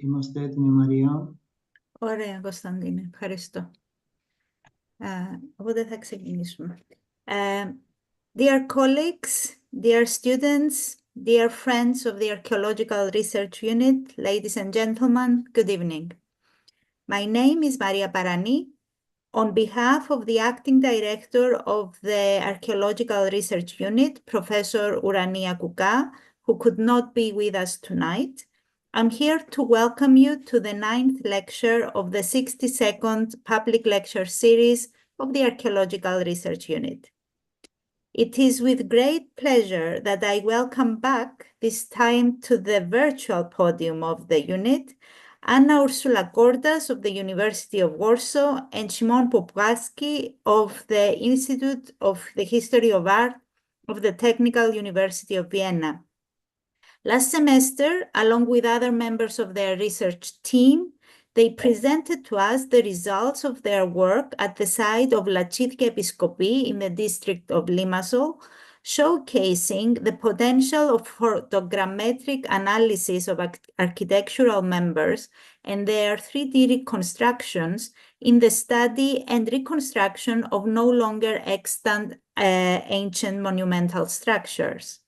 Είμαστε έτοιμοι, Μαρία. Ωραία, Κωνσταντίνε. Ευχαριστώ. Οπότε θα ξεκινήσουμε. Dear colleagues, dear students, dear friends of the Archaeological Research Unit, ladies and gentlemen, good evening. My name is Maria Parani. On behalf of the Acting Director of the Archaeological Research Unit, Professor Urania Kouka, who could not be with us tonight, I'm here to welcome you to the 9th lecture of the 62nd public lecture series of the Archaeological Research Unit. It is with great pleasure that I welcome back, this time to the virtual podium of the unit, Urszula Kordas of the University of Warsaw and Szymon Popławski of the Institute of the History of Art of the Technical University of Vienna. Last semester, along with other members of their research team, they presented to us the results of their work at the site of Lachithia Episkopi in the district of Limassol, showcasing the potential of photogrammetric analysis of architectural members and their 3D reconstructions in the study and reconstruction of no longer extant ancient monumental structures.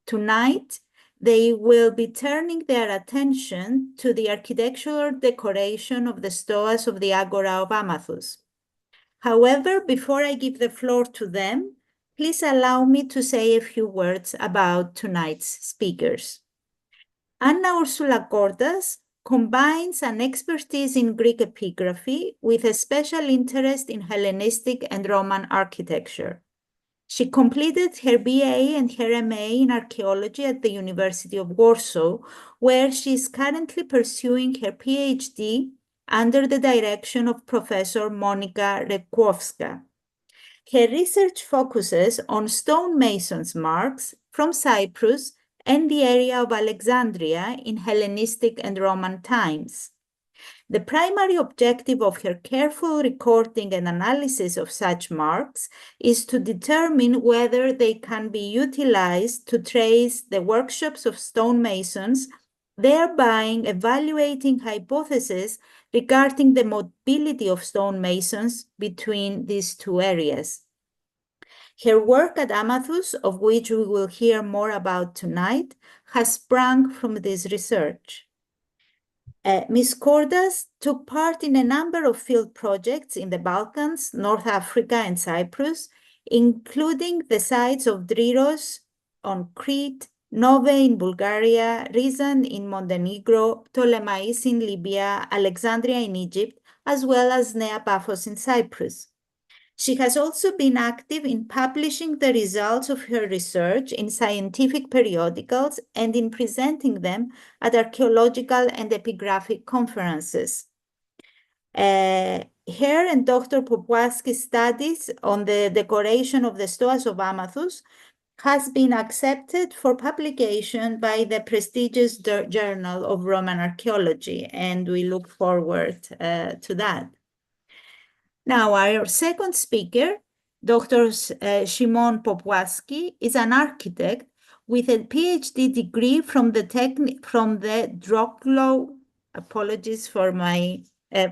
Tonight, they will be turning their attention to the architectural decoration of the Stoas of the Agora of Amathus. However, before I give the floor to them, please allow me to say a few words about tonight's speakers. Urszula Kordas combines an expertise in Greek epigraphy with a special interest in Hellenistic and Roman architecture. She completed her BA and her MA in archaeology at the University of Warsaw, where she is currently pursuing her PhD under the direction of Professor Monika Rekłowska. Her research focuses on stonemasons' marks from Cyprus and the area of Alexandria in Hellenistic and Roman times. The primary objective of her careful recording and analysis of such marks is to determine whether they can be utilized to trace the workshops of stonemasons, thereby evaluating hypotheses regarding the mobility of stonemasons between these two areas. Her work at Amathus, of which we will hear more about tonight, has sprung from this research. Ms. Kordas took part in a number of field projects in the Balkans, North Africa, and Cyprus, including the sites of Driros on Crete, Nove in Bulgaria, Rizan in Montenegro, Ptolemais in Libya, Alexandria in Egypt, as well as Nea Paphos in Cyprus. She has also been active in publishing the results of her research in scientific periodicals and in presenting them at archaeological and epigraphic conferences. Her and Dr. Popławski's studies on the decoration of the Stoas of Amathus has been accepted for publication by the prestigious Journal of Roman Archaeology, and we look forward to that. Now, our second speaker, Dr. Szymon Popławski, is an architect with a PhD degree from the Wrocław, apologies for my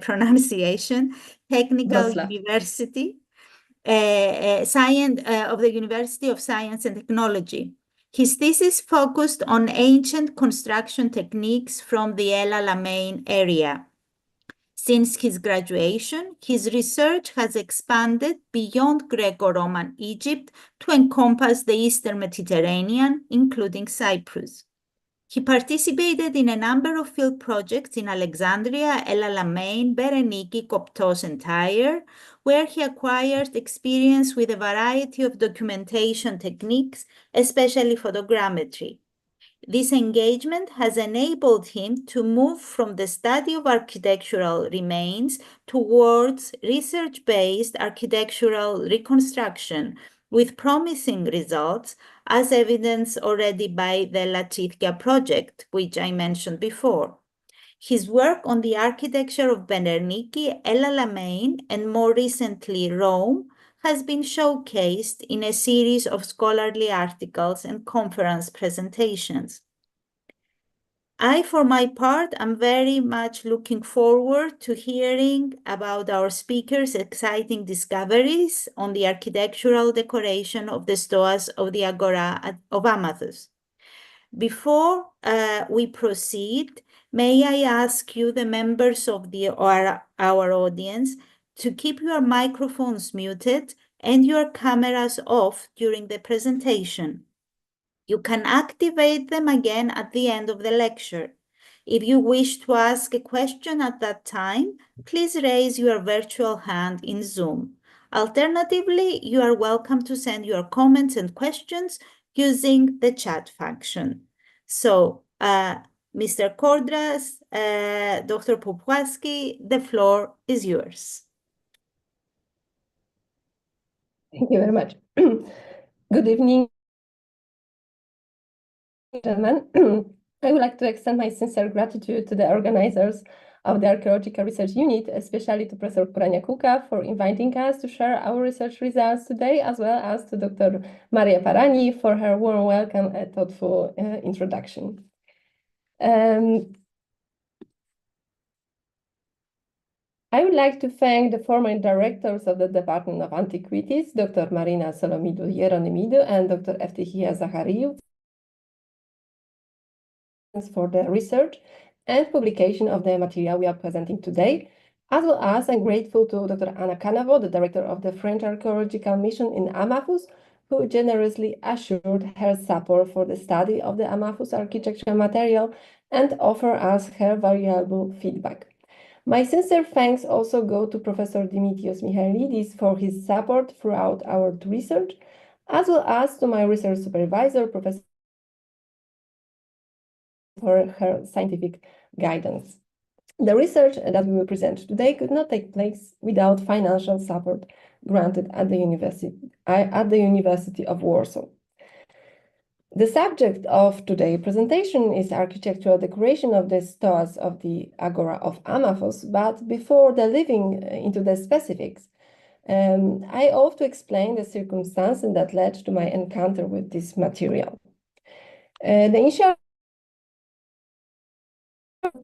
pronunciation, Technical University, of the University of Science and Technology. His thesis focused on ancient construction techniques from the El Alamein area. Since his graduation, his research has expanded beyond Greco-Roman Egypt to encompass the Eastern Mediterranean, including Cyprus. He participated in a number of field projects in Alexandria, El Alamein, Bereniki, Koptos, and Tyre, where he acquired experience with a variety of documentation techniques, especially photogrammetry. This engagement has enabled him to move from the study of architectural remains towards research-based architectural reconstruction, with promising results, as evidenced already by the Lachithia project, which I mentioned before. His work on the architecture of Bereniki, El Alamein, and more recently Rome, has been showcased in a series of scholarly articles and conference presentations. For my part, am very much looking forward to hearing about our speakers' exciting discoveries on the architectural decoration of the Stoas of the Agora of Amathus. Before we proceed, may I ask you, the members of our audience, to keep your microphones muted and your cameras off during the presentation. You can activate them again at the end of the lecture. If you wish to ask a question at that time, please raise your virtual hand in Zoom. Alternatively, you are welcome to send your comments and questions using the chat function. So, Mr. Kordas, Dr. Popławski, the floor is yours. Thank you very much. Good evening, gentlemen. I would like to extend my sincere gratitude to the organizers of the Archaeological Research Unit, especially to Professor Kuka for inviting us to share our research results today, as well as to Dr. Maria Parani for her warm welcome and thoughtful introduction. I would like to thank the former directors of the Department of Antiquities, Dr. Marina Solomidou Hieronymidou and Dr. Eftihia Zachariou, for the research and publication of the material we are presenting today, as well as I'm grateful to Dr. Anna Canavo, the director of the French Archaeological Mission in Amathus, who generously assured her support for the study of the Amathus architectural material and offer us her valuable feedback. My sincere thanks also go to Professor Dimitrios Michailidis for his support throughout our research, as well as to my research supervisor, Professor, for her scientific guidance. The research that we will present today could not take place without financial support granted at the University of Warsaw. The subject of today's presentation is architectural decoration of the Stoas of the Agora of Amathus, but before delving into the specifics, I ought to explain the circumstances that led to my encounter with this material. The initial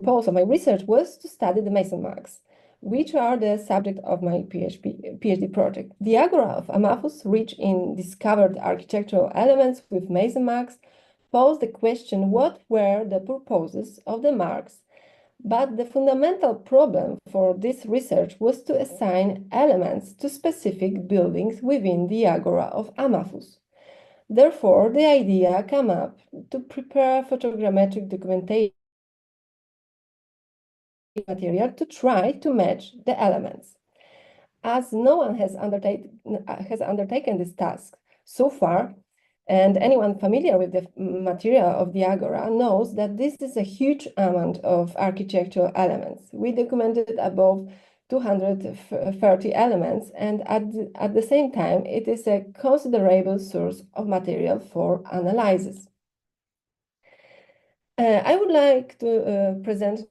purpose of my research was to study the mason marks, which are the subject of my PhD project. The Agora of Amathus, rich in discovered architectural elements with mason marks, posed the question what were the purposes of the marks. But the fundamental problem for this research was to assign elements to specific buildings within the Agora of Amathus. Therefore, the idea came up to prepare photogrammetric documentation material to try to match the elements. As no one has undertaken this task so far, and anyone familiar with the material of the Agora knows that this is a huge amount of architectural elements. We documented above 230 elements, and at the same time, it is a considerable source of material for analysis. I would like to present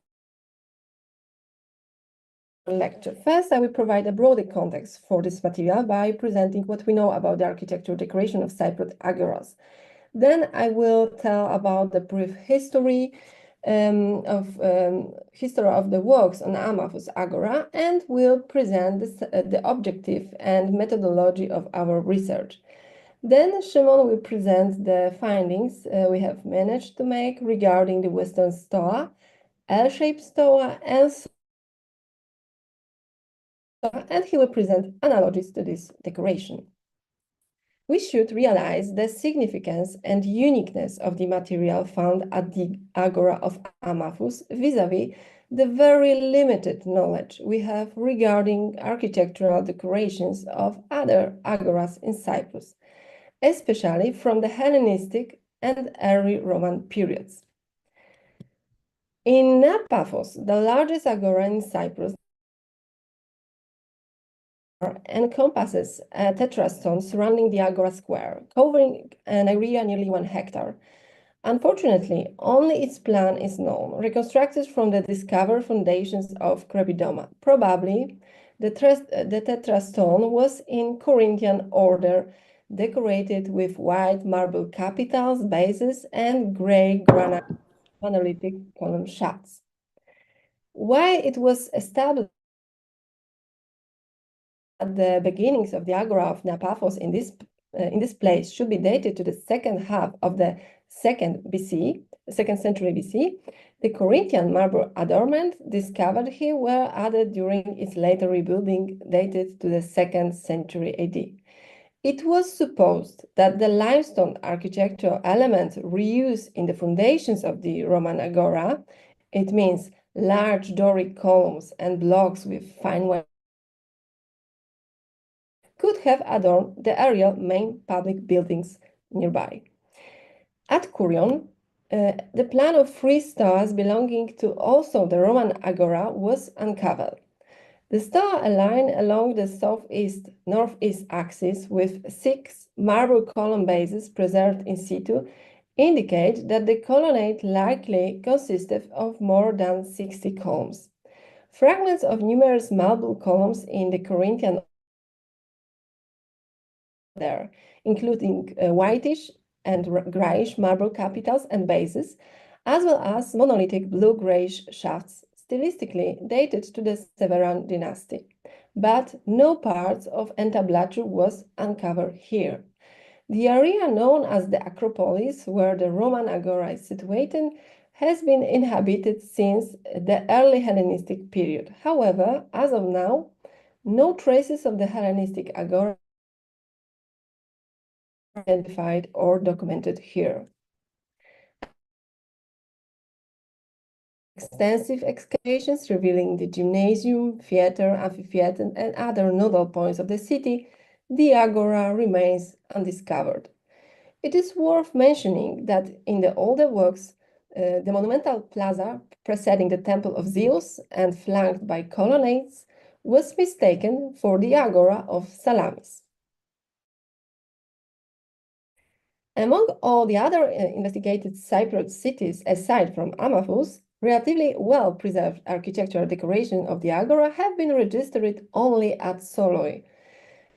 lecture. First, I will provide a broader context for this material by presenting what we know about the architectural decoration of Cypriot agoras. Then I will tell about the brief history of the works on Amathus Agora, and will present the objective and methodology of our research. Then Szymon will present the findings we have managed to make regarding the Western Stoa, L-shaped Stoa, and he will present analogies to this decoration. We should realize the significance and uniqueness of the material found at the Agora of Amathus vis-à-vis the very limited knowledge we have regarding architectural decorations of other agoras in Cyprus, especially from the Hellenistic and early Roman periods. In Paphos, the largest agora in Cyprus, encompasses a tetrastone surrounding the Agora square, covering an area nearly 1 hectare. Unfortunately, only its plan is known, reconstructed from the discovered foundations of Crepidoma. Probably, the tetrastone was in Corinthian order, decorated with white marble capitals, bases, and gray granite monolithic column shafts. Why it was established at the beginnings of the Agora of Amathus in this place should be dated to the second half of the second century BC. The Corinthian marble adornment discovered here were added during its later rebuilding, dated to the 2nd century AD. It was supposed that the limestone architectural elements reused in the foundations of the Roman Agora, it means large Doric columns and blocks with fine white, could have adorned the area's main public buildings nearby. At Curion, the plan of 3 stoas belonging to also the Roman Agora was uncovered. The stoa line along the northeast axis with 6 marble column bases preserved in situ indicate that the colonnade likely consisted of more than 60 columns. Fragments of numerous marble columns in the Corinthian there, including whitish and grayish marble capitals and bases, as well as monolithic blue-grayish shafts, stylistically dated to the Severan dynasty. But no parts of entablature was uncovered here. The area known as the Acropolis, where the Roman Agora is situated, has been inhabited since the early Hellenistic period. However, as of now, no traces of the Hellenistic Agora are identified or documented here. Extensive excavations revealing the gymnasium, theater, amphitheater, and other nodal points of the city, the Agora remains undiscovered. It is worth mentioning that in the older works, the monumental plaza preceding the Temple of Zeus and flanked by colonnades was mistaken for the Agora of Salamis. Among all the other investigated Cypriot cities, aside from Amathus, relatively well-preserved architectural decoration of the Agora have been registered only at Soloi.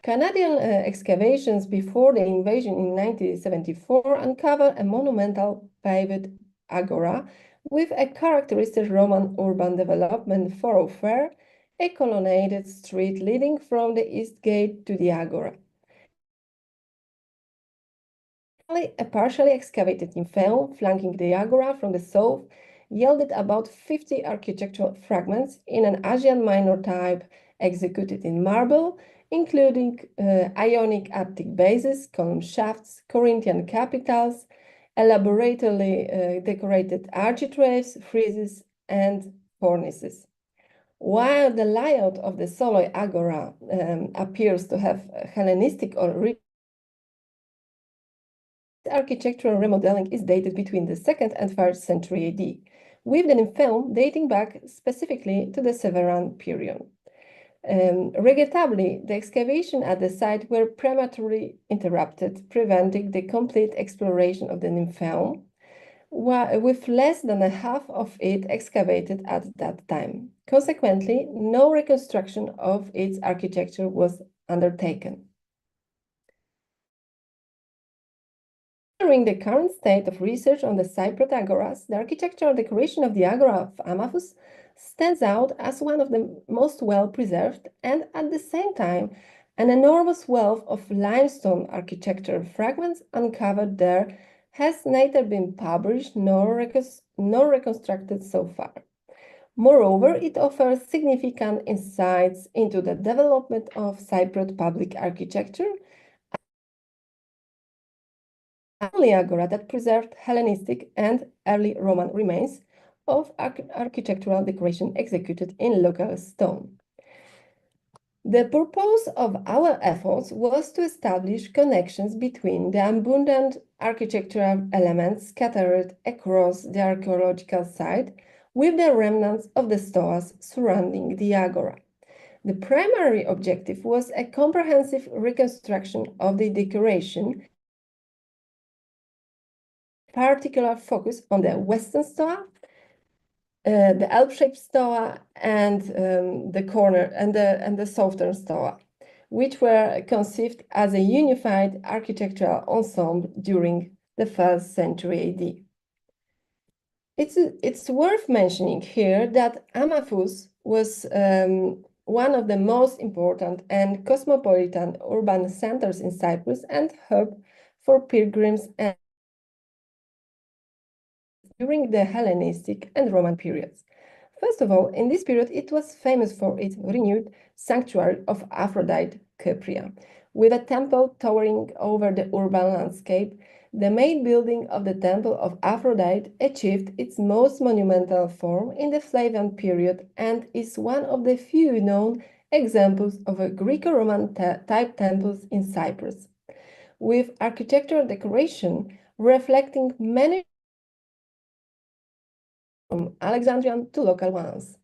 Canadian excavations before the invasion in 1974 uncovered a monumental paved agora with a characteristic Roman urban development thoroughfare, a colonnaded street leading from the east gate to the agora. A partially excavated nymphaeum flanking the agora from the south yielded about 50 architectural fragments in an Asian Minor type executed in marble, including Ionic Attic bases, column shafts, Corinthian capitals, elaborately decorated architraves, friezes, and cornices. While the layout of the Soloi Agora appears to have Hellenistic origin, architectural remodeling is dated between the 2nd and 3rd century AD, with the nymphaeum dating back specifically to the Severan period. Regrettably, the excavation at the site were prematurely interrupted, preventing the complete exploration of the nymphaeum, with less than a half of it excavated at that time. Consequently, no reconstruction of its architecture was undertaken. Considering the current state of research on the Cypriot agoras, the architectural decoration of the Agora of Amathus stands out as one of the most well-preserved, and at the same time, an enormous wealth of limestone architectural fragments uncovered there has neither been published nor reconstructed so far. Moreover, it offers significant insights into the development of Cypriot public architecture, only agora that preserved Hellenistic and early Roman remains of architectural decoration executed in local stone. The purpose of our efforts was to establish connections between the abundant architectural elements scattered across the archaeological site with the remnants of the stoas surrounding the agora. The primary objective was a comprehensive reconstruction of the decoration, particular focus on the western stoa, the L-shaped stoa, and the corner and the southern stoa, which were conceived as a unified architectural ensemble during the 1st century AD. It's worth mentioning here that Amathus was one of the most important and cosmopolitan urban centers in Cyprus and hub for pilgrims and during the Hellenistic and Roman periods. First of all, in this period, it was famous for its renewed sanctuary of Aphrodite Cypria, with a temple towering over the urban landscape. The main building of the Temple of Aphrodite achieved its most monumental form in the Flavian period and is one of the few known examples of a Greco-Roman type temples in Cyprus, with architectural decoration reflecting many from Alexandrian to local ones.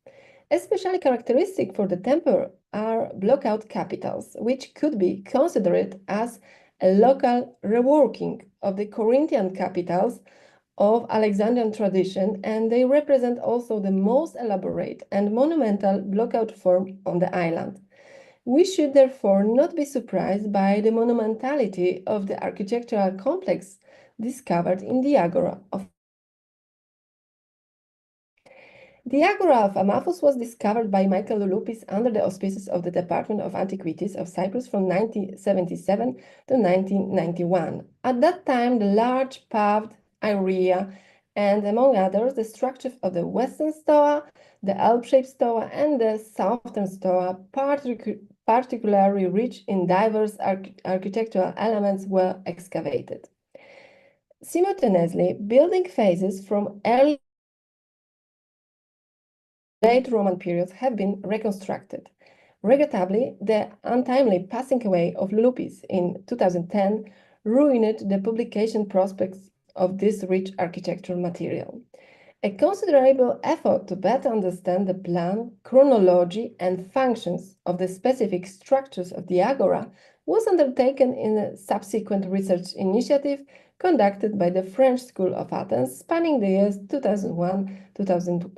Especially characteristic for the temple are blockout capitals, which could be considered as a local reworking of the Corinthian capitals of Alexandrian tradition, and they represent also the most elaborate and monumental blockout form on the island. We should therefore not be surprised by the monumentality of the architectural complex discovered in the Agora of The Agora of Amathus was discovered by Michael Lulupis under the auspices of the Department of Antiquities of Cyprus from 1977 to 1991. At that time, the large paved area and, among others, the structure of the Western Stoa, the L-shaped Stoa, and the Southern Stoa, particularly rich in diverse architectural elements, were excavated. Simultaneously, building phases from early late Roman periods have been reconstructed. Regrettably, the untimely passing away of Lulupis in 2010 ruined the publication prospects of this rich architectural material. A considerable effort to better understand the plan, chronology, and functions of the specific structures of the Agora was undertaken in a subsequent research initiative conducted by the French School of Athens, spanning the years 2001-2002.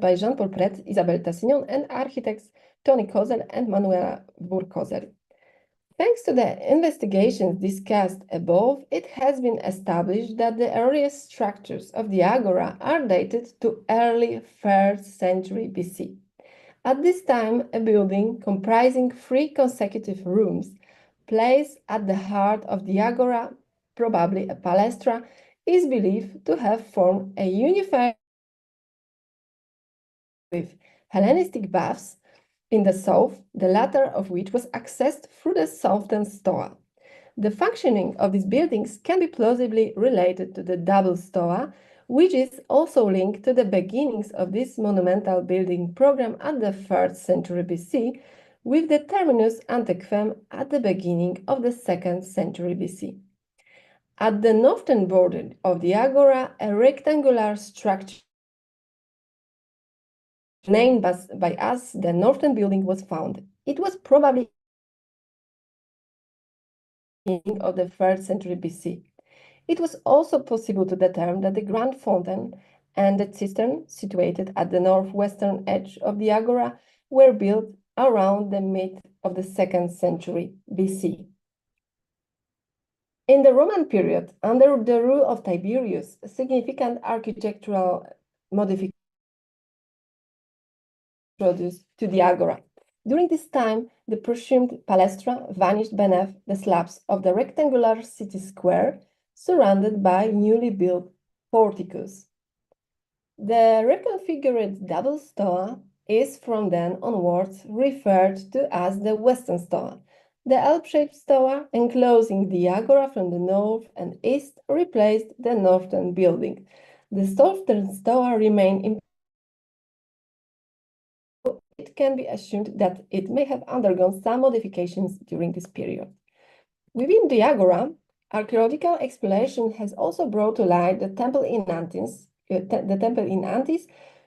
By Jean-Paul Pret, Isabelle Tassignon, and architects Tony Kozel and Manuela Burkozel. Thanks to the investigations discussed above, it has been established that the earliest structures of the Agora are dated to early 3rd century BC. At this time, a building comprising 3 consecutive rooms, placed at the heart of the Agora, probably a palestra, is believed to have formed a unified with Hellenistic baths in the south, the latter of which was accessed through the southern Stoa. The functioning of these buildings can be plausibly related to the double Stoa, which is also linked to the beginnings of this monumental building program at the 3rd century BC, with the terminus antequem at the beginning of the 2nd century BC. At the northern border of the Agora, a rectangular structure named by us the northern building was found. It was probably of the 3rd century BC. It was also possible to determine that the Grand Fountain and the cistern, situated at the northwestern edge of the Agora, were built around the mid of the 2nd century BC. In the Roman period, under the rule of Tiberius, significant architectural modifications introduced to the Agora. During this time, the presumed palestra vanished beneath the slabs of the rectangular city square, surrounded by newly built porticos. The reconfigured double Stoa is from then onwards referred to as the Western Stoa. The L-shaped Stoa enclosing the Agora from the north and east replaced the northern building. The southern Stoa remained. It can be assumed that it may have undergone some modifications during this period. Within the Agora, archaeological exploration has also brought to light the temple in Antis,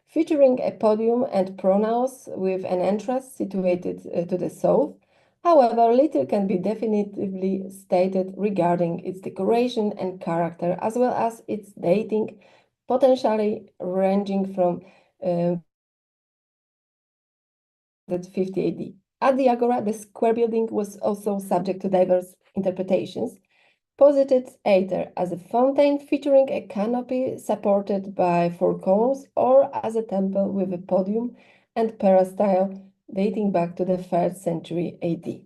featuring a podium and pronaos with an entrance situated to the south. However, little can be definitively stated regarding its decoration and character, as well as its dating, potentially ranging from 50 AD. At the Agora, the square building was also subject to diverse interpretations. posited either as a fountain featuring a canopy supported by 4 columns or as a temple with a podium and peristyle dating back to the 3rd century AD.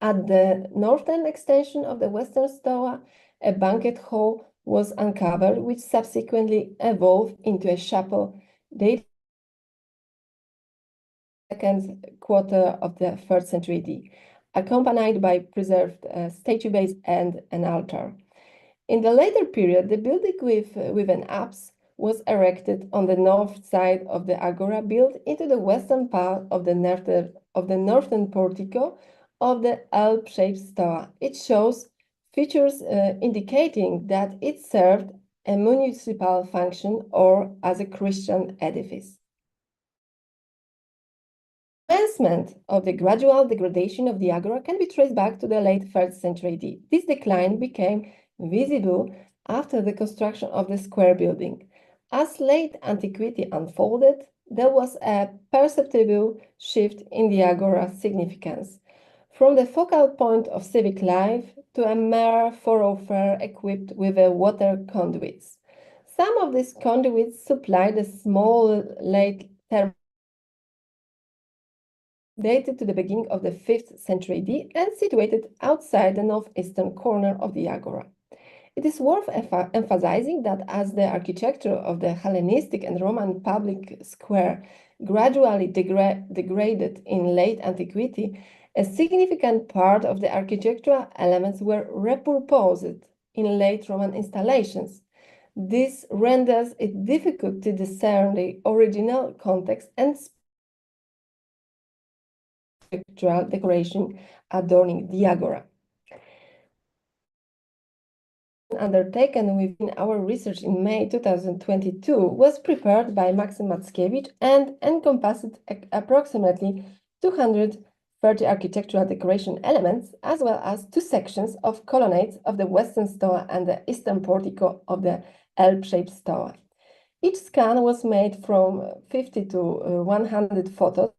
At the northern extension of the western stoa, a banquet hall was uncovered, which subsequently evolved into a chapel dating to the 2nd quarter of the 3rd century AD, accompanied by preserved statue base and an altar. In the later period, the building with an apse was erected on the north side of the agora, built into the western part of the northern portico of the L-shaped stoa. It shows features indicating that it served a municipal function or as a Christian edifice. Commencement of the gradual degradation of the agora can be traced back to the late 3rd century AD. This decline became visible after the construction of the square building. As late antiquity unfolded, there was a perceptible shift in the agora's significance, from the focal point of civic life to a mere thoroughfare equipped with water conduits. Some of these conduits supplied a small late dated to the beginning of the 5th century AD and situated outside the northeastern corner of the agora. It is worth emphasizing that as the architecture of the Hellenistic and Roman public square gradually degraded in late antiquity, a significant part of the architectural elements were repurposed in late Roman installations. This renders it difficult to discern the original context and architectural decoration adorning the agora. Undertaken within our research in May 2022 was prepared by Maksym Mackiewicz and encompassed approximately 230 architectural decoration elements, as well as 2 sections of colonnades of the western stoa and the eastern portico of the L-shaped stoa. Each scan was made from 50 to 100 photos,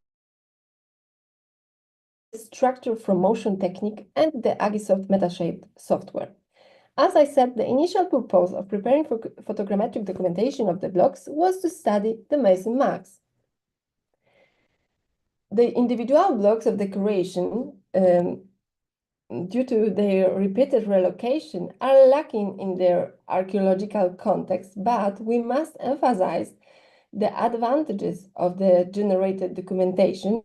structure from motion technique and the Agisoft MetaShape software. As I said, the initial purpose of preparing for photogrammetric documentation of the blocks was to study the mason marks. The individual blocks of decoration, due to their repeated relocation, are lacking in their archaeological context, but we must emphasize the advantages of the generated documentation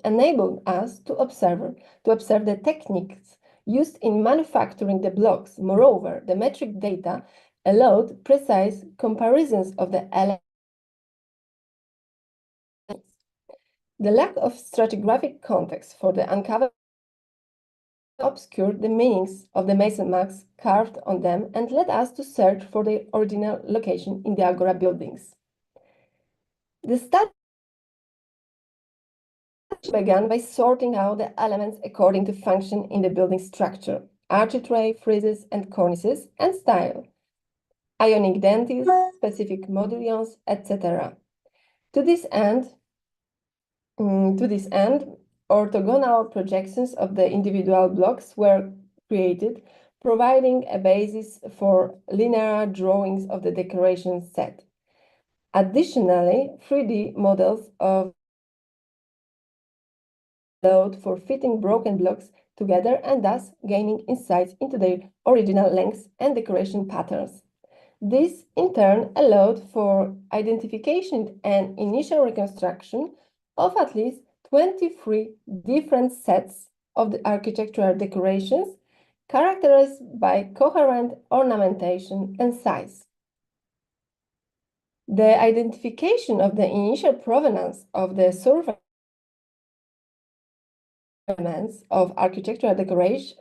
enabled us to observe the techniques used in manufacturing the blocks. Moreover, the metric data allowed precise comparisons of the elements. The lack of stratigraphic context for the uncovered obscured the meanings of the mason marks carved on them and led us to search for their original location in the agora buildings. The study began by sorting out the elements according to function in the building structure: architrave, friezes, and cornices, and style, ionic dentils, specific modullions, etc. To this end, orthogonal projections of the individual blocks were created, providing a basis for linear drawings of the decoration set. Additionally, 3D models allowed for fitting broken blocks together and thus gaining insights into their original lengths and decoration patterns. This, in turn, allowed for identification and initial reconstruction of at least 23 different sets of the architectural decorations characterized by coherent ornamentation and size. The identification of the initial provenance of the survey of architectural decoration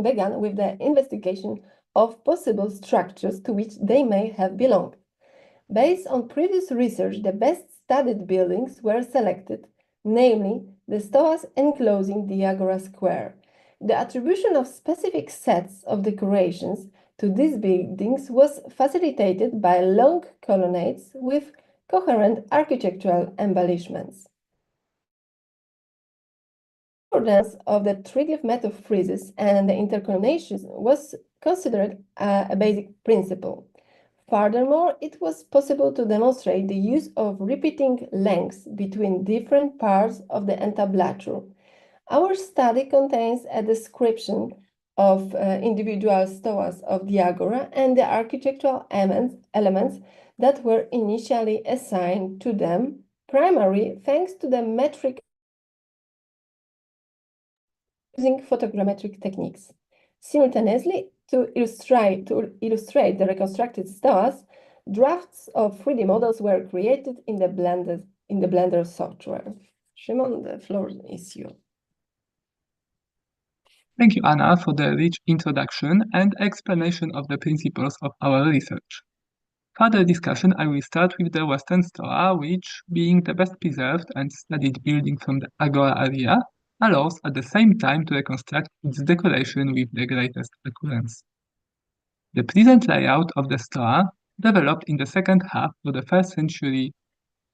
began with the investigation of possible structures to which they may have belonged. Based on previous research, the best studied buildings were selected, namely the stoas enclosing the agora square. The attribution of specific sets of decorations to these buildings was facilitated by long colonnades with coherent architectural embellishments. Concordance of the triglyph method friezes and the intercolumniations was considered a basic principle. Furthermore, it was possible to demonstrate the use of repeating lengths between different parts of the entablature. Our study contains a description of individual stoas of the Agora and the architectural elements that were initially assigned to them, primarily thanks to the metric using photogrammetric techniques. Simultaneously, to illustrate the reconstructed stoas, drafts of 3D models were created in the Blender software. Szymon, the floor is yours. Thank you, Anna, for the rich introduction and explanation of the principles of our research. Further discussion, I will start with the Western Stoa, which, being the best preserved and studied building from the Agora area, allows at the same time to reconstruct its decoration with the greatest accuracy. The present layout of the Stoa developed in the second half of the 1st century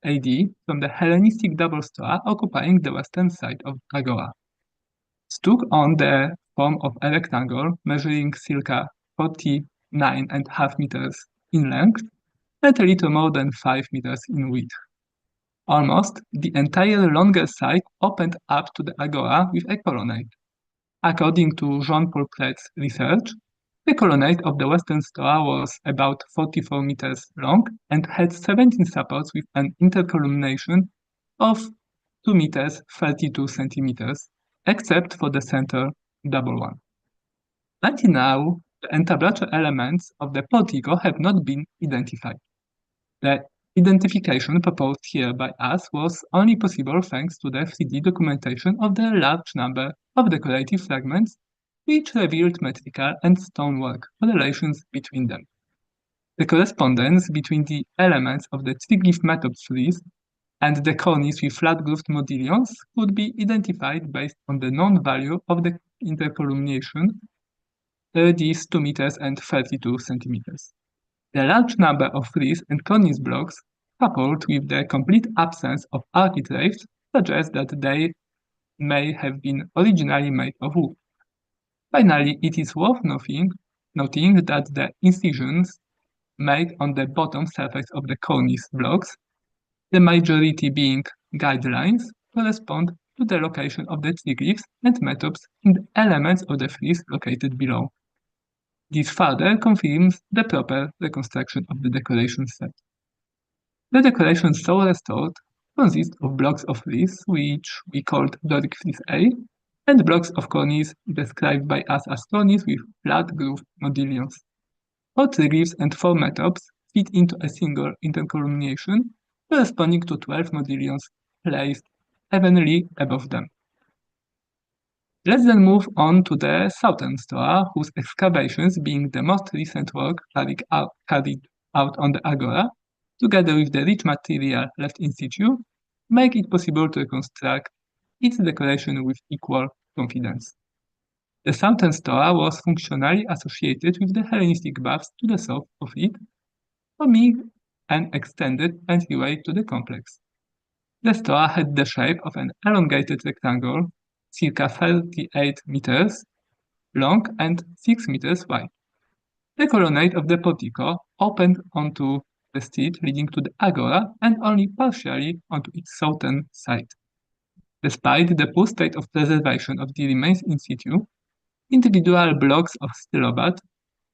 AD from the Hellenistic double Stoa occupying the western side of Agora. It took on the form of a rectangle measuring circa 49.5 meters in length and a little more than 5 meters in width. Almost the entire longer side opened up to the Agora with a colonnade. According to Jean-Paul Pret's research, the colonnade of the Western Stoa was about 44 meters long and had 17 supports with an intercolumniation of 2 meters 32 centimeters, except for the center double one. Until now, the entablature elements of the portico have not been identified. The identification proposed here by us was only possible thanks to the 3D documentation of the large number of decorative fragments, which revealed metrical and stonework relations between them. The correspondence between the elements of the triglyph method frieze and the cornice with flat-grooved modillions could be identified based on the known value of the intercolumniation, these 2 meters and 32 centimeters. The large number of frieze and cornice blocks, coupled with the complete absence of architraves, suggests that they may have been originally made of wood. Finally, it is worth noting that the incisions made on the bottom surface of the cornice blocks, the majority being guidelines, correspond to the location of the triglyphs and metopes in the elements of the frieze located below. This further confirms the proper reconstruction of the decoration set. The decoration so restored consists of blocks of frieze, which we called Doric frieze A, and blocks of cornice described by us as cornice with flat grooved modillions. 4 triglyphs and 4 metopes fit into a single intercolumniation corresponding to 12 modillions placed evenly above them. Let's then move on to the Southern Stoa, whose excavations, being the most recent work carried out on the Agora, together with the rich material left in situ, make it possible to reconstruct its decoration with equal confidence. The Southern Stoa was functionally associated with the Hellenistic baths to the south of it, forming an extended entryway to the complex. The Stoa had the shape of an elongated rectangle, circa 38 meters long and 6 meters wide. The colonnade of the portico opened onto the street leading to the Agora and only partially onto its southern side. Despite the poor state of preservation of the remains in situ, individual blocks of stylobat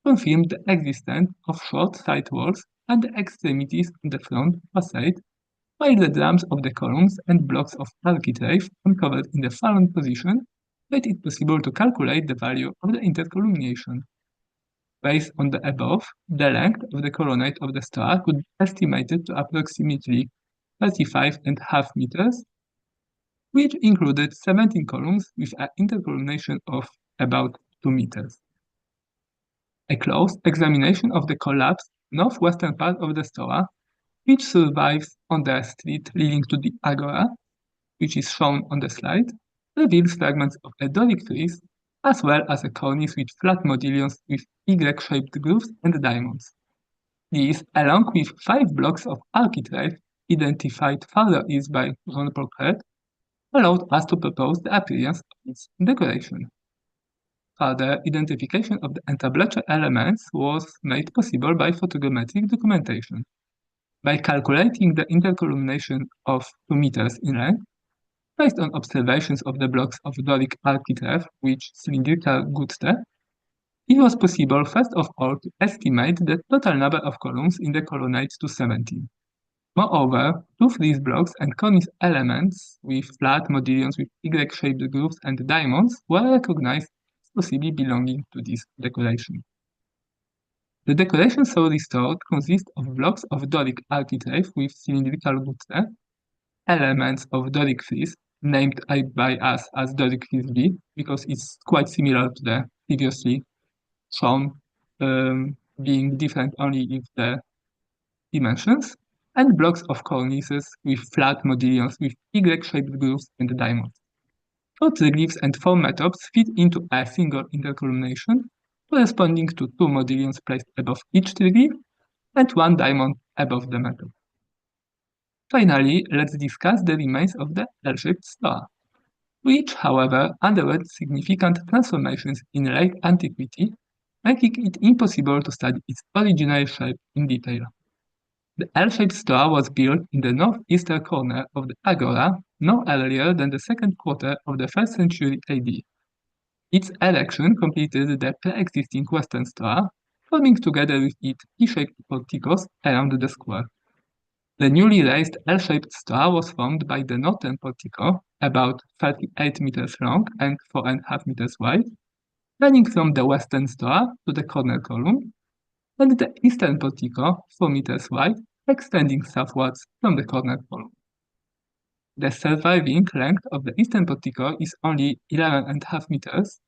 confirmed the existence of short side walls at the extremities of the front facade, while the drums of the columns and blocks of architrave uncovered in the fallen position made it possible to calculate the value of the intercolumniation. Based on the above, the length of the colonnade of the Stoa could be estimated to approximately 35.5 meters, which included 17 columns with an intercolumniation of about 2 meters. A close examination of the collapsed northwestern part of the Stoa, which survives on the street leading to the Agora, which is shown on the slide, reveals fragments of a Doric frieze, as well as a cornice with flat modillions with Y-shaped grooves and diamonds. These, along with 5 blocks of architrave identified further east by Jean-Paul Pret, allowed us to propose the appearance of its decoration. Further, identification of the entablature elements was made possible by photogrammetric documentation. By calculating the intercolumnation of 2 meters in length, based on observations of the blocks of Doric architrave with cylindrical gutste, it was possible first of all to estimate the total number of columns in the colonnade to 17. Moreover, two frieze blocks and cornice elements with flat modillions with Y-shaped grooves and diamonds were recognized as possibly belonging to this decoration. The decoration so restored consists of blocks of Doric architrave with cylindrical gutste, elements of Doric frieze, named by us as Doric frieze B, because it's quite similar to the previously shown, being different only if the dimensions, and blocks of cornices with flat modillions with Y-shaped grooves and diamonds. 4 triglyphs and 4 metopes fit into a single intercolumnation, corresponding to 2 modillions placed above each triglyph and 1 diamond above the metop. Finally, let's discuss the remains of the L-shaped stoa, which, however, underwent significant transformations in late antiquity, making it impossible to study its original shape in detail. The L-shaped stoa was built in the northeastern corner of the Agora no earlier than the second quarter of the 1st century AD. Its erection completed the pre-existing western stoa, forming together with it T-shaped porticos around the square. The newly raised L-shaped stoa was formed by the northern portico, about 38 meters long and 4.5 meters wide, running from the western stoa to the corner column, and the eastern portico, 4 meters wide, extending southwards from the corner column. The surviving length of the eastern portico is only 11.5 meters,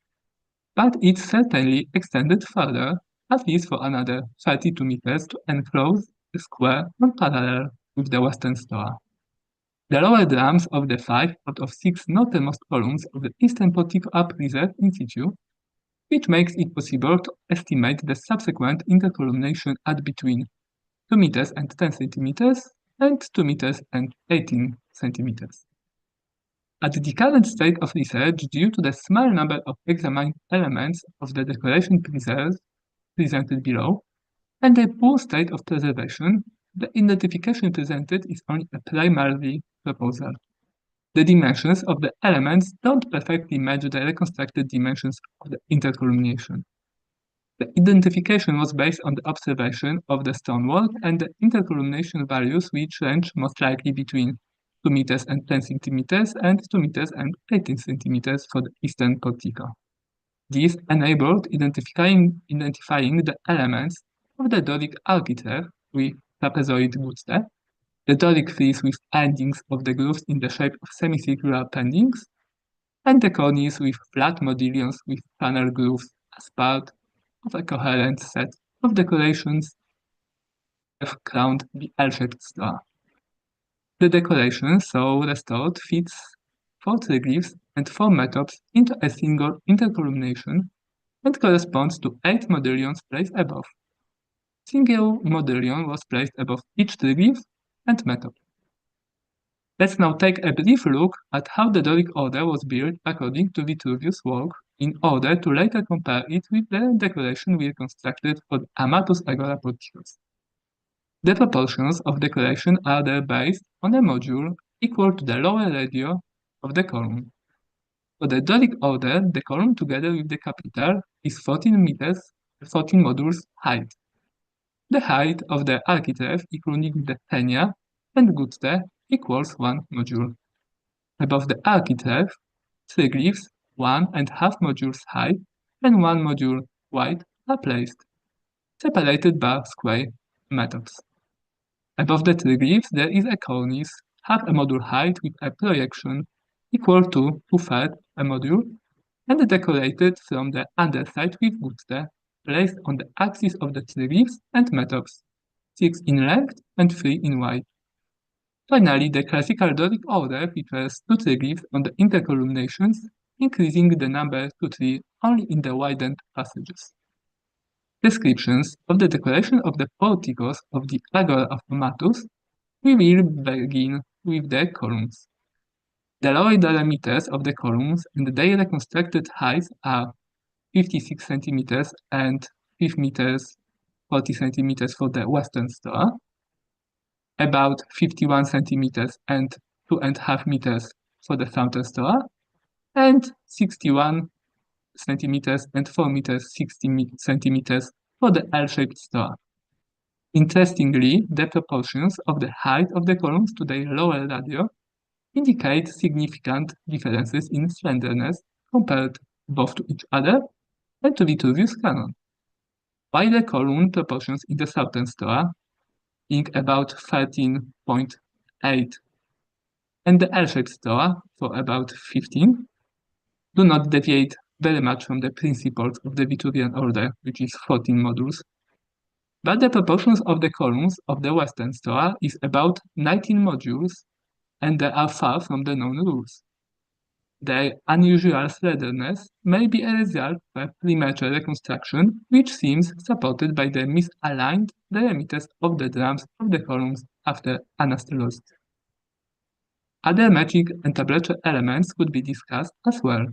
but it certainly extended further, at least for another 32 meters to enclose the square on parallel with the western stoa. The lower drums of the 5 out of 6 northernmost columns of the eastern portico are preserved in situ, which makes it possible to estimate the subsequent intercolumnation at between 2 meters and 10 centimeters and 2 meters and 18 centimeters. At the current state of research, due to the small number of examined elements of the decoration presented below, and the poor state of preservation, the identification presented is only a primary proposal. The dimensions of the elements don't perfectly match the reconstructed dimensions of the intercolumniation. The identification was based on the observation of the stonework and the intercolumniation values, which range most likely between 2 meters and 10 centimeters and 2 meters and 18 centimeters for the eastern portico. This enabled identifying the elements of the Doric architrave with trapezoid gutste, the Doric frieze with endings of the grooves in the shape of semicircular pendings, and the cornice with flat modillions with panel grooves as part of a coherent set of decorations have crowned the L-shaped stoa. The decoration, so restored, fits 4 triglyphs and 4 metopes into a single intercolumnation and corresponds to 8 modillions placed above. Single modillion was placed above each triglyph and metop. Let's now take a brief look at how the Doric order was built according to Vitruvius' work, in order to later compare it with the decoration we reconstructed for the Amathus Agora porticos. The proportions of decoration are there based on a module equal to the lower radio of the column. For the Doric order, the column together with the capital is 14 modules height. The height of the architrave, including the tenia and gutste, equals 1 module. Above the architrave, triglyphs 1.5 modules high and 1 module wide are placed, separated by square methods. Above the triglyphs, there is a cornice, half a module height with a projection equal to 2/3 a module, and decorated from the underside with gutste, placed on the axis of the triglyphs and metopes, 6 in length and 3 in width. Finally, the classical Doric order prefers 2 triglyphs on the intercolumnations, increasing the number to 3 only in the widened passages. Descriptions of the decoration of the porticos of the Agora of Amathus. We will begin with the columns. The lower diameters of the columns and their reconstructed heights are 56 centimeters and 5 meters, 40 centimeters for the western Stoa, about 51 centimeters and 2.5 meters for the southern Stoa, and 61 centimeters and 4 meters 60 centimeters for the L-shaped Stoa. Interestingly, the proportions of the height of the columns to their lower radio indicate significant differences in slenderness compared both to each other and to Vitruvius' canon. While the column proportions in the southern Stoa, being about 13.8, and the L-shaped Stoa for about 15, do not deviate very much from the principles of the Vitruvian order, which is 14 modules. But the proportions of the columns of the western Stoa is about 19 modules, and they are far from the known rules. Their unusual slenderness may be a result of premature reconstruction, which seems supported by the misaligned diameters of the drums of the columns after anastylosis. Other matching and tablature elements could be discussed as well.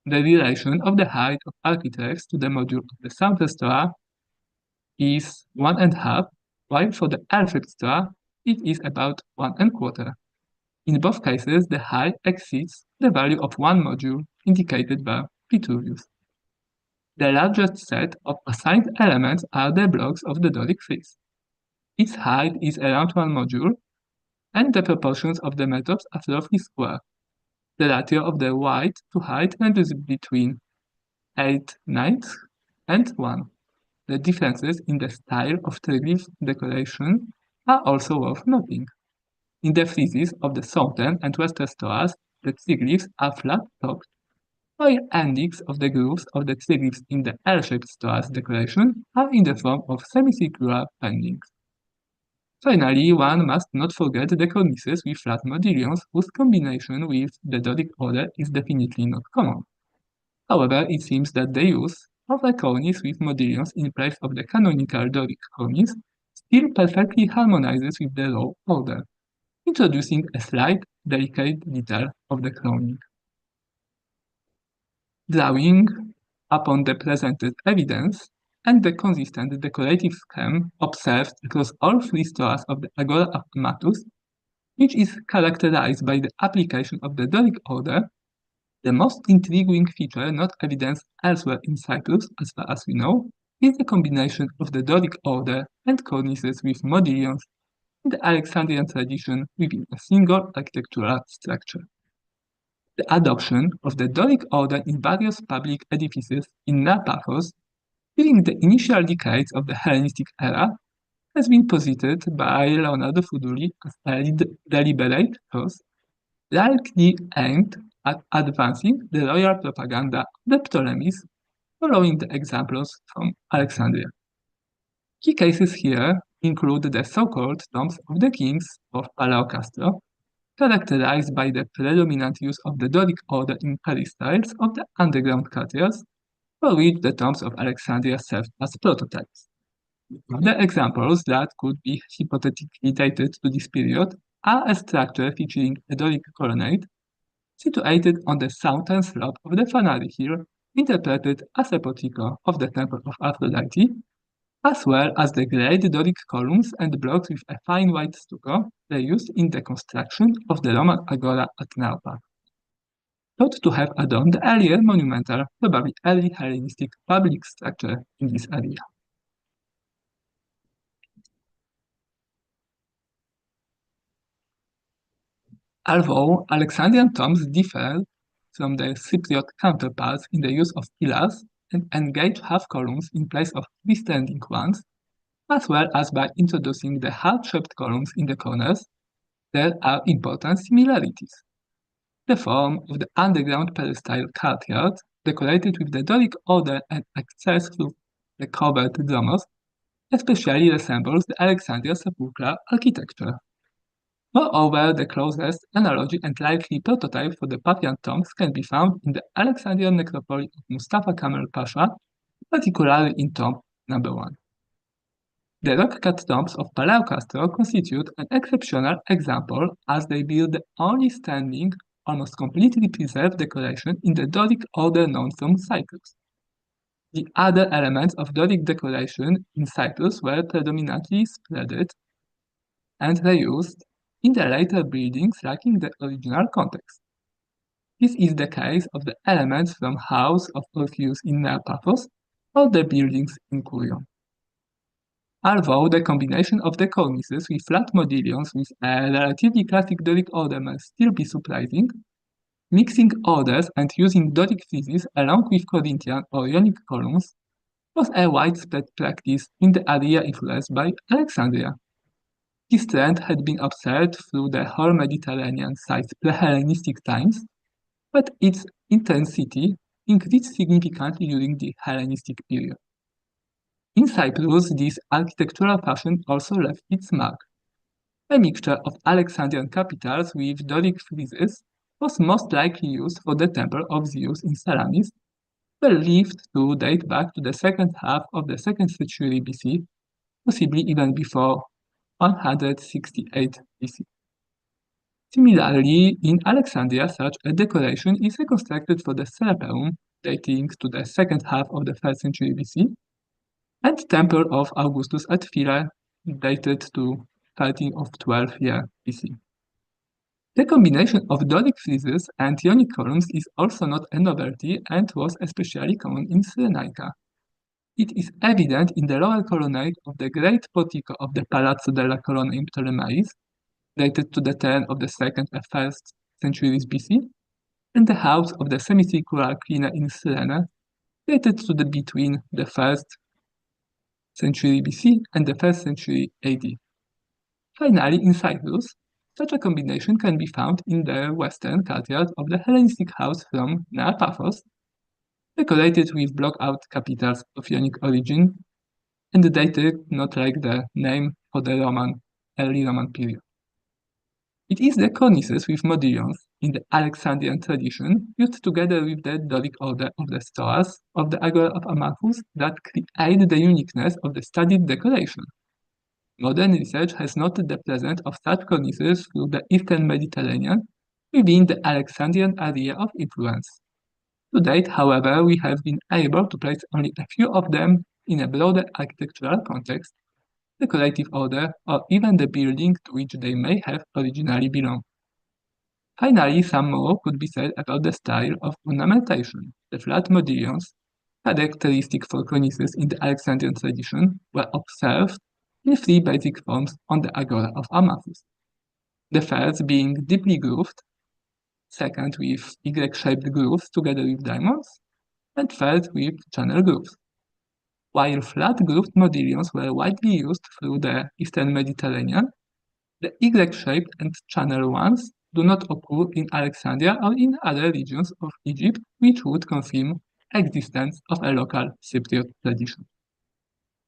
The relation of the height of architects to the module of the southern Stoa is 1.5, while for the L-shaped Stoa it is about 1.25. In both cases, the height exceeds the value of one module indicated by Vitruvius. The largest set of assigned elements are the blocks of the Doric frieze. Its height is around one module, and the proportions of the metopes are roughly square. The ratio of the width to height ranges between 8/9 and 1. The differences in the style of triglyph decoration are also worth noting. In the friezes of the southern and western Stoas, the triglyphs are flat-topped, while endings of the grooves of the triglyphs in the L-shaped Stoas decoration are in the form of semicircular pendings. Finally, one must not forget the cornices with flat modillions, whose combination with the Doric order is definitely not common. However, it seems that the use of a cornice with modillions in place of the canonical Doric cornice still perfectly harmonizes with the row order, introducing a slight, delicate detail of the crowning. Drawing upon the presented evidence and the consistent decorative scheme observed across all three Stoas of the Agora of Amathus, which is characterized by the application of the Doric order, the most intriguing feature not evidenced elsewhere in Cyprus, as far as we know, is the combination of the Doric order and cornices with modillions in the Alexandrian tradition within a single architectural structure. The adoption of the Doric order in various public edifices in Napaphos during the initial decades of the Hellenistic era has been posited by Leonardo Fuduli as a deliberate cause, likely aimed at advancing the royal propaganda of the Ptolemies, following the examples from Alexandria. Key cases here include the so-called tombs of the kings of Palaeocastro, characterized by the predominant use of the Doric order in peristyles of the underground cathedrals, for which the tombs of Alexandria served as prototypes. Other examples that could be hypothetically dated to this period are a structure featuring a Doric colonnade situated on the southern slope of the Fanari Hill, interpreted as a portico of the Temple of Aphrodite, as well as the great Doric columns and blocks with a fine white stucco they used in the construction of the Roman Agora at Naupa, thought to have adorned the earlier monumental, probably early Hellenistic public structure in this area. Although Alexandrian tombs differ from their Cypriot counterparts in the use of pillars and engaged half columns in place of freestanding ones, as well as by introducing the heart-shaped columns in the corners, there are important similarities. The form of the underground peristyle courtyard, decorated with the Doric order and access through the covered dromos, especially resembles the Alexandria sepulchral architecture. Moreover, the closest analogy and likely prototype for the Parthian tombs can be found in the Alexandrian necropole of Mustafa Kemal Pasha, particularly in tomb number 1. The rock-cut tombs of Palaeocastro constitute an exceptional example, as they build the only standing almost completely preserved decoration in the Doric order known from Cyprus. The other elements of Doric decoration in Cyprus were predominantly spreaded and reused in the later buildings lacking the original context. This is the case of the elements from House of Orpheus in Neapaphos or the buildings in Kurion. Although the combination of the cornices with flat modillions with a relatively classic Doric order may still be surprising, mixing orders and using Doric friezes along with Corinthian or Ionic columns was a widespread practice in the area influenced by Alexandria. This trend had been observed through the whole Mediterranean sites pre-Hellenistic times, but its intensity increased significantly during the Hellenistic period. In Cyprus, this architectural fashion also left its mark. A mixture of Alexandrian capitals with Doric friezes was most likely used for the temple of Zeus in Salamis, believed to date back to the second half of the 2nd century BC, possibly even before 168 BC. Similarly, in Alexandria, such a decoration is reconstructed for the Serapeum, dating to the second half of the 1st century BC, and Temple of Augustus at Philae, dated to 13 of 12th year BC. The combination of Doric friezes and Ionic columns is also not a novelty and was especially common in Cyrenaica. It is evident in the lower colonnade of the great portico of the Palazzo della Colonna in Ptolemais, dated to the turn of the 2nd and 1st centuries BC, and the house of the semicircular Clina in Cyrene, dated to the between the 1st century BC and the 1st century AD. Finally, in Cyprus, such a combination can be found in the western courtyard of the Hellenistic house from Neapaphos, decorated with block-out capitals of Ionic origin, and dated not like the name for the early Roman period. It is the cornices with modillions in the Alexandrian tradition, used together with the Doric order of the Stoas of the Agora of Amathus, that create the uniqueness of the studied decoration. Modern research has noted the presence of such cornices through the Eastern Mediterranean within the Alexandrian area of influence. To date, however, we have been able to place only a few of them in a broader architectural context, decorative order, or even the building to which they may have originally belonged. Finally, some more could be said about the style of ornamentation. The flat modillions, characteristic for cornices in the Alexandrian tradition, were observed in 3 basic forms on the Agora of Amathus. The first being deeply grooved, second with Y-shaped grooves together with diamonds, and third with channel grooves. While flat grooved modillions were widely used through the Eastern Mediterranean, the Y-shaped and channel ones do not occur in Alexandria or in other regions of Egypt, which would confirm existence of a local Cypriot tradition.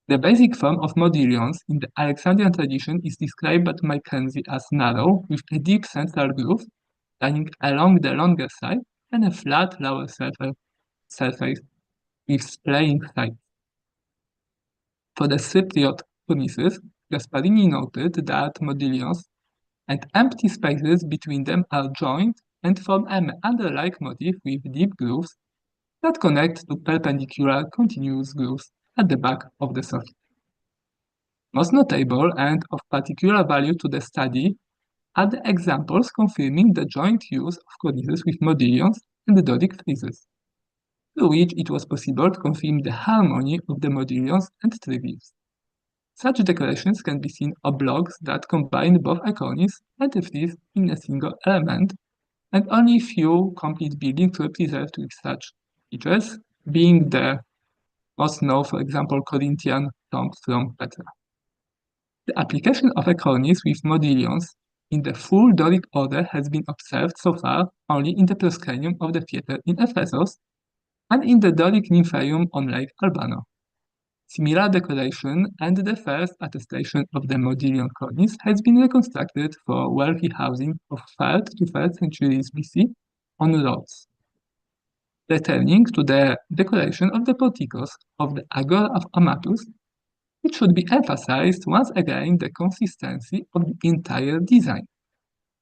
The basic form of modillions in the Alexandrian tradition is described by Mackenzie as narrow, with a deep central groove running along the longer side and a flat lower surface with splaying sides. For the Cypriot cornices, Gasparini noted that modillions and empty spaces between them are joined and form a meander-like motif with deep grooves that connect to perpendicular continuous grooves at the back of the soffit. Most notable and of particular value to the study are the examples confirming the joint use of cornices with modillions and the Doric friezes, through which it was possible to confirm the harmony of the modillions and triglyphs. Such decorations can be seen on blocks that combine both a cornice and a frieze in a single element, and only few complete buildings were preserved with such features, being the most known, for example, Corinthian tomb from Petra. The application of a cornice with modillions in the full Doric order has been observed so far only in the proscenium of the theatre in Ephesus and in the Doric nympharium on Lake Albano. Similar decoration and the first attestation of the modillion cornice has been reconstructed for wealthy housing of 3rd to 3rd centuries BC on Rhodes. Returning to the decoration of the porticos of the Agora of Amathus, it should be emphasized once again the consistency of the entire design.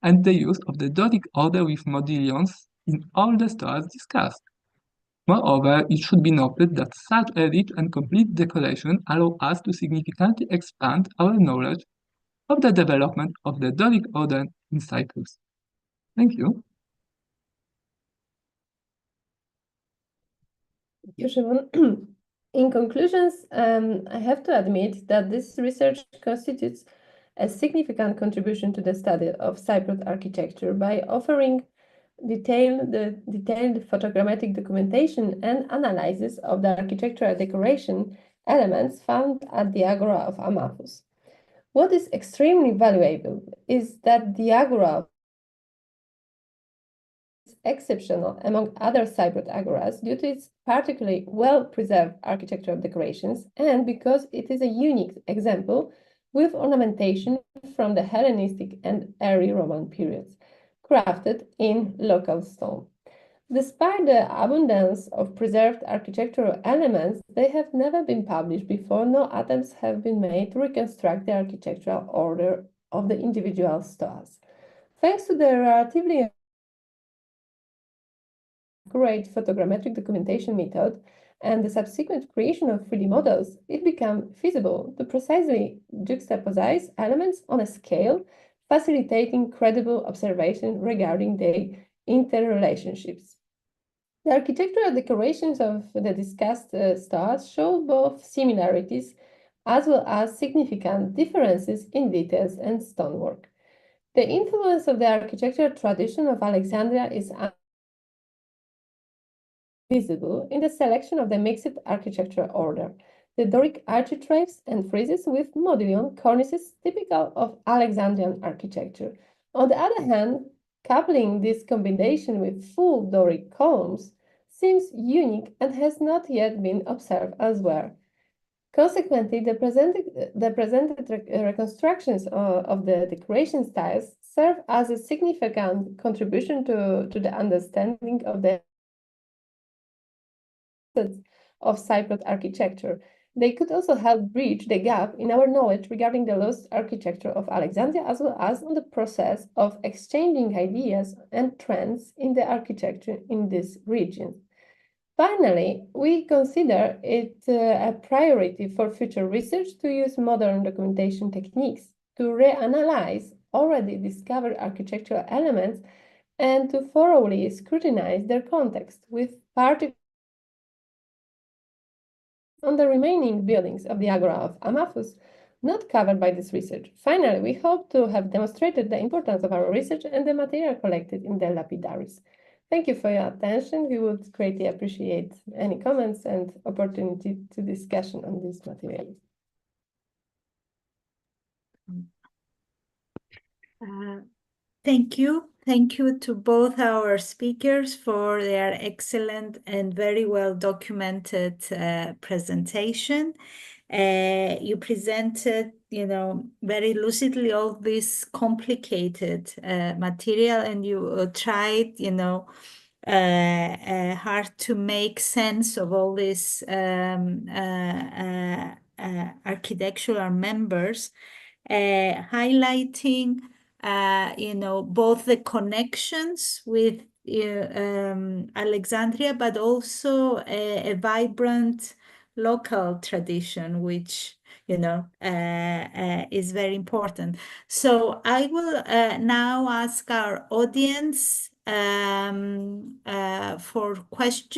and the use of the Doric order with modillions in all the stoas discussed. Moreover, it should be noted that such a rich and complete decoration allows us to significantly expand our knowledge of the development of the Doric order in Cyprus. Thank you. Thank you, Szymon. In conclusions, I have to admit that this research constitutes a significant contribution to the study of Cypriot architecture by offering detailed photogrammetric documentation and analysis of the architectural decoration elements found at the Agora of Amathus. What is extremely valuable is that the Agora is exceptional among other Cypriot agoras due to its particularly well-preserved architectural decorations and because it is a unique example with ornamentation from the Hellenistic and early Roman periods, crafted in local stone. Despite the abundance of preserved architectural elements, they have never been published before. No attempts have been made to reconstruct the architectural order of the individual stoas. Thanks to the relatively accurate photogrammetric documentation method and the subsequent creation of 3D models, it became feasible to precisely juxtapose elements on a scale, facilitating credible observation regarding their interrelationships. The architectural decorations of the discussed stoas show both similarities as well as significant differences in details and stonework. The influence of the architectural tradition of Alexandria is visible in the selection of the mixed architectural order, the Doric architraves and friezes with modillion cornices typical of Alexandrian architecture. On the other hand, coupling this combination with full Doric columns seems unique and has not yet been observed elsewhere. Consequently, the presented reconstructions of the decoration styles serve as a significant contribution to the understanding of the of Cypriot architecture. They could also help bridge the gap in our knowledge regarding the lost architecture of Alexandria, as well as on the process of exchanging ideas and trends in the architecture in this region. Finally, we consider it a priority for future research to use modern documentation techniques to reanalyze already discovered architectural elements and to thoroughly scrutinize their context with particular on the remaining buildings of the Agora of Amathus, not covered by this research. Finally, we hope to have demonstrated the importance of our research and the material collected in the lapidaries. Thank you for your attention. We would greatly appreciate any comments and opportunity to discussion on this material. Thank you. Thank you to both our speakers for their excellent and very well documented presentation. You presented, very lucidly all this complicated material, and you tried, hard to make sense of all these architectural members, highlighting both the connections with Alexandria, but also a vibrant local tradition, which is very important. So I will now ask our audience for questions.